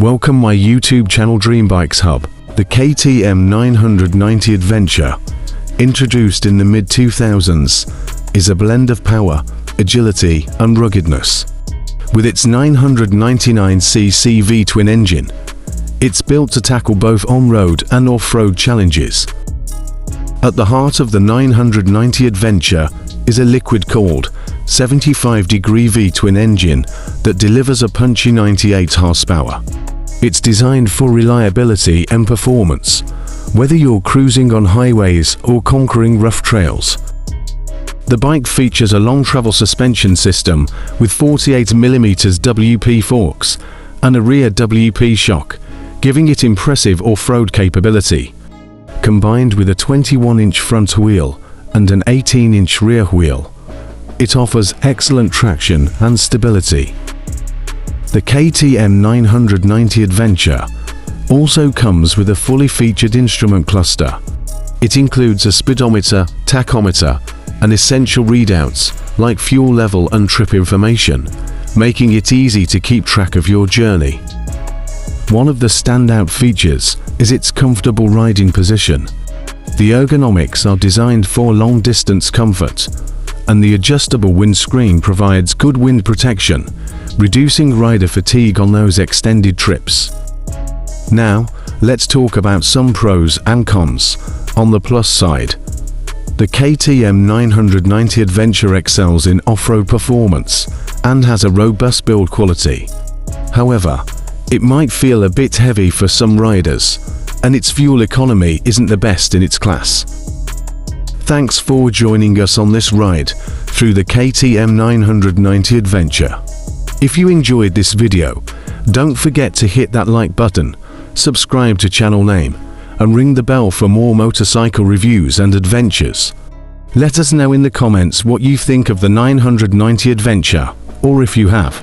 Welcome my YouTube channel Dream Bikes Hub. The KTM 990 Adventure, introduced in the mid-2000s, is a blend of power, agility and ruggedness. With its 999cc V-twin engine, it's built to tackle both on-road and off-road challenges. At the heart of the 990 Adventure is a liquid-cooled 75-degree V-twin engine that delivers a punchy 98 horsepower. It's designed for reliability and performance, whether you're cruising on highways or conquering rough trails. The bike features a long travel suspension system with 48mm WP forks and a rear WP shock, giving it impressive off-road capability. Combined with a 21-inch front wheel and an 18-inch rear wheel, it offers excellent traction and stability. The KTM 990 Adventure also comes with a fully featured instrument cluster. It includes a speedometer, tachometer, and essential readouts like fuel level and trip information, making it easy to keep track of your journey. One of the standout features is its comfortable riding position. The ergonomics are designed for long-distance comfort, and the adjustable windscreen provides good wind protection, reducing rider fatigue on those extended trips. Now, let's talk about some pros and cons. On the plus side, the KTM 990 Adventure excels in off-road performance and has a robust build quality. However, it might feel a bit heavy for some riders, and its fuel economy isn't the best in its class. Thanks for joining us on this ride through the KTM 990 Adventure. If you enjoyed this video, don't forget to hit that like button, subscribe to channel name, and ring the bell for more motorcycle reviews and adventures. Let us know in the comments what you think of the 990 Adventure, or if you have